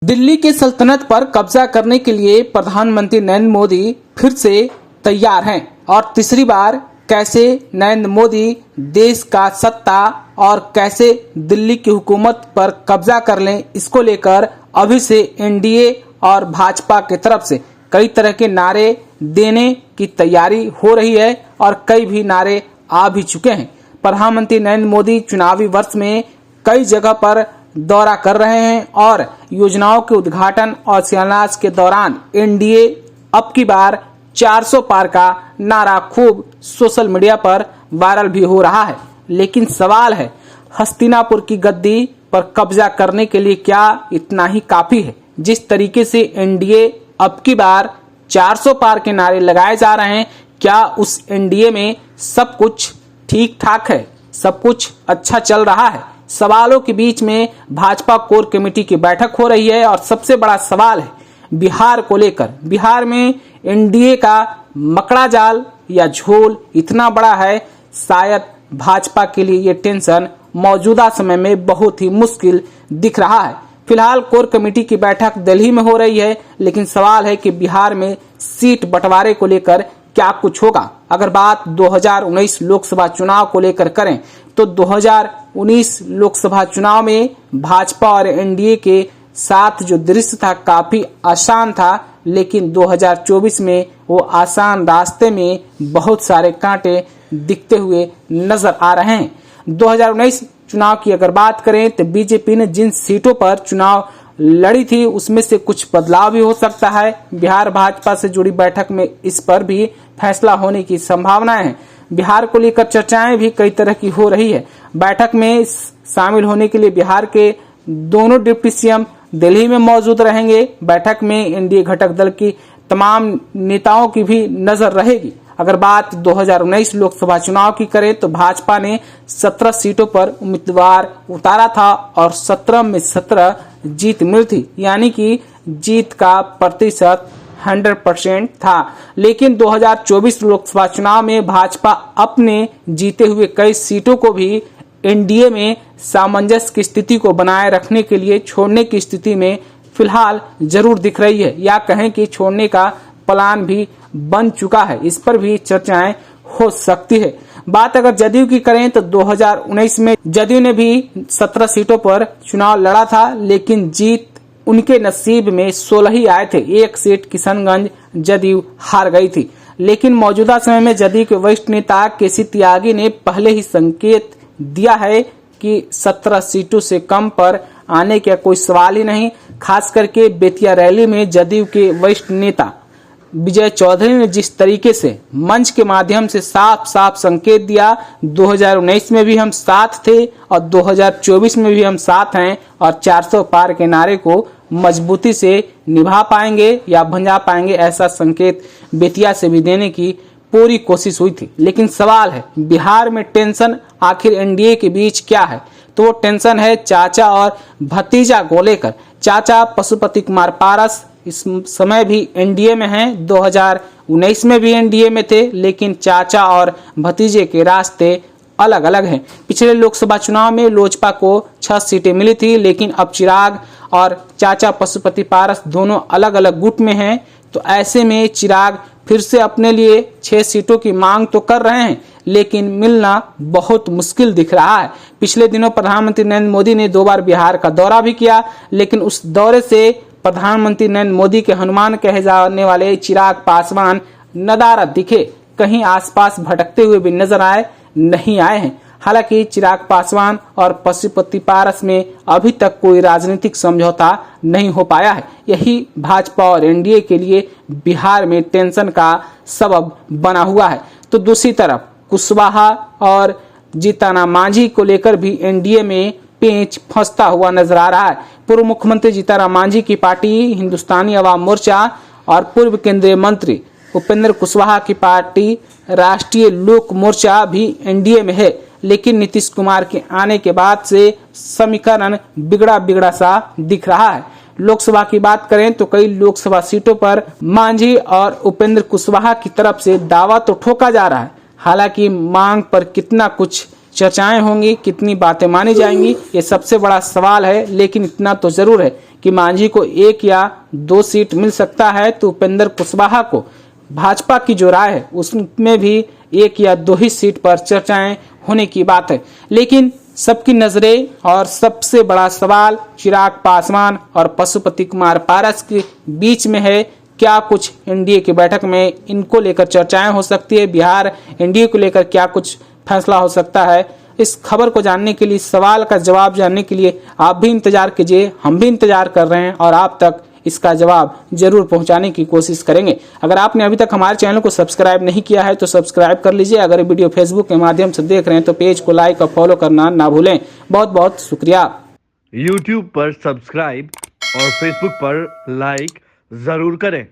दिल्ली की सल्तनत पर कब्जा करने के लिए प्रधानमंत्री नरेंद्र मोदी फिर से तैयार हैं और तीसरी बार कैसे नरेंद्र मोदी देश का सत्ता और कैसे दिल्ली की हुकूमत पर कब्जा कर लें, इसको लेकर अभी से एनडीए और भाजपा की तरफ से कई तरह के नारे देने की तैयारी हो रही है और कई भी नारे आ भी चुके हैं। प्रधानमंत्री नरेंद्र मोदी चुनावी वर्ष में कई जगह पर दौरा कर रहे हैं और योजनाओं के उद्घाटन और शिलान्यास के दौरान एनडीए अब की बार 400 पार का नारा खूब सोशल मीडिया पर वायरल भी हो रहा है। लेकिन सवाल है, हस्तिनापुर की गद्दी पर कब्जा करने के लिए क्या इतना ही काफी है? जिस तरीके से एनडीए अब की बार 400 पार के नारे लगाए जा रहे हैं, क्या उस एनडीए में सब कुछ ठीक ठाक है, सब कुछ अच्छा चल रहा है? सवालों के बीच में भाजपा कोर कमेटी की बैठक हो रही है और सबसे बड़ा सवाल है बिहार को लेकर। बिहार में एनडीए का मकड़ा जाल या झोल इतना बड़ा है, शायद भाजपा के लिए ये टेंशन मौजूदा समय में बहुत ही मुश्किल दिख रहा है। फिलहाल कोर कमेटी की बैठक दिल्ली में हो रही है, लेकिन सवाल है कि बिहार में सीट बंटवारे को लेकर क्या कुछ होगा। अगर बात 2019 लोकसभा चुनाव को लेकर करें तो 2019 लोकसभा चुनाव में भाजपा और एनडीए के साथ जो दृश्य था काफी आसान था, लेकिन 2024 में वो आसान रास्ते में बहुत सारे कांटे दिखते हुए नजर आ रहे हैं। 2019 चुनाव की अगर बात करें तो बीजेपी ने जिन सीटों पर चुनाव लड़ी थी उसमें से कुछ बदलाव भी हो सकता है। बिहार भाजपा से जुड़ी बैठक में इस पर भी फैसला होने की संभावनाएं हैं। बिहार को लेकर चर्चाएं भी कई तरह की हो रही है। बैठक में शामिल होने के लिए बिहार के दोनों डिप्टी सीएम दिल्ली में मौजूद रहेंगे। बैठक में एनडीए घटक दल की तमाम नेताओं की भी नजर रहेगी। अगर बात 2019 लोकसभा चुनाव की करें तो भाजपा ने 17 सीटों पर उम्मीदवार उतारा था और 17 में 17 जीत मिली थी, यानी कि जीत का प्रतिशत 100% था। लेकिन 2024 लोकसभा चुनाव में भाजपा अपने जीते हुए कई सीटों को भी एनडीए में सामंजस्य की स्थिति को बनाए रखने के लिए छोड़ने की स्थिति में फिलहाल जरूर दिख रही है, या कहें कि छोड़ने का प्लान भी बन चुका है। इस पर भी चर्चाएं हो सकती है। बात अगर जदयू की करें तो 2019 में जदयू ने भी 17 सीटों पर चुनाव लड़ा था, लेकिन जीत उनके नसीब में 16 ही आए थे। एक सीट किशनगंज जदयू हार गई थी। लेकिन मौजूदा समय में जदयू के वरिष्ठ नेता केसी त्यागी ने पहले ही संकेत दिया है कि 17 सीटों से कम पर आने का कोई सवाल ही नहीं। खास करके बेतिया रैली में जदयू के वरिष्ठ नेता विजय चौधरी ने जिस तरीके से मंच के माध्यम से साफ साफ संकेत दिया, 2019 में भी हम साथ थे और 2024 में भी हम साथ हैं और 400 पार के नारे को मजबूती से निभा पाएंगे या भंजा पाएंगे, ऐसा संकेत बेतिया से भी देने की पूरी कोशिश हुई थी। लेकिन सवाल है बिहार में टेंशन आखिर एनडीए के बीच क्या है? तो वो टेंशन है चाचा और भतीजा को लेकर। चाचा पशुपति कुमार पारस इस समय भी एनडीए में हैं, 2019 में भी एनडीए में थे, लेकिन चाचा और भतीजे के रास्ते अलग अलग हैं। पिछले लोकसभा चुनाव में लोजपा को 6 सीटें मिली थी, लेकिन अब चिराग और चाचा पशुपति पारस दोनों अलग अलग गुट में हैं। तो ऐसे में चिराग फिर से अपने लिए 6 सीटों की मांग तो कर रहे हैं, लेकिन मिलना बहुत मुश्किल दिख रहा है। पिछले दिनों प्रधानमंत्री नरेंद्र मोदी ने 2 बार बिहार का दौरा भी किया, लेकिन उस दौरे से प्रधानमंत्री नरेंद्र मोदी के हनुमान कहे जाने वाले चिराग पासवान नदारद दिखे, कहीं आसपास भटकते हुए भी नजर नहीं आए हैं। हालांकि चिराग पासवान और पशुपति पारस में अभी तक कोई राजनीतिक समझौता नहीं हो पाया है। यही भाजपा और एनडीए के लिए बिहार में टेंशन का सबब बना हुआ है। तो दूसरी तरफ कुशवाहा और जीतन मांझी को लेकर भी एनडीए में पेंच फंसता हुआ नजर आ रहा है। पूर्व मुख्यमंत्री जीतन मांझी की पार्टी हिंदुस्तानी अवाम मोर्चा और पूर्व केंद्रीय मंत्री उपेंद्र कुशवाहा की पार्टी राष्ट्रीय लोक मोर्चा भी एनडीए में है, लेकिन नीतीश कुमार के आने के बाद से समीकरण बिगड़ा सा दिख रहा है। लोकसभा की बात करें तो कई लोकसभा सीटों पर मांझी और उपेंद्र कुशवाहा की तरफ से दावा तो ठोका जा रहा है। हालांकि मांग पर कितना कुछ चर्चाएं होंगी, कितनी बातें मानी जाएंगी, ये सबसे बड़ा सवाल है। लेकिन इतना तो जरूर है कि मांझी को 1 या 2 सीट मिल सकता है, तो उपेंद्र कुशवाहा को भाजपा की जो राय है उसमें भी 1 या 2 ही सीट पर चर्चाएं होने की बात है। लेकिन सबकी नजरें और सबसे बड़ा सवाल चिराग पासवान और पशुपति कुमार पारस के बीच में है। क्या कुछ एनडीए की बैठक में इनको लेकर चर्चाएं हो सकती है, बिहार एनडीए को लेकर क्या कुछ फैसला हो सकता है? इस खबर को जानने के लिए, सवाल का जवाब जानने के लिए आप भी इंतजार कीजिए, हम भी इंतजार कर रहे हैं और आप तक इसका जवाब जरूर पहुंचाने की कोशिश करेंगे। अगर आपने अभी तक हमारे चैनल को सब्सक्राइब नहीं किया है तो सब्सक्राइब कर लीजिए। अगर वीडियो फेसबुक के माध्यम से देख रहे हैं तो पेज को लाइक और फॉलो करना ना भूलें। बहुत बहुत शुक्रिया। YouTube पर सब्सक्राइब और Facebook पर लाइक जरूर करें।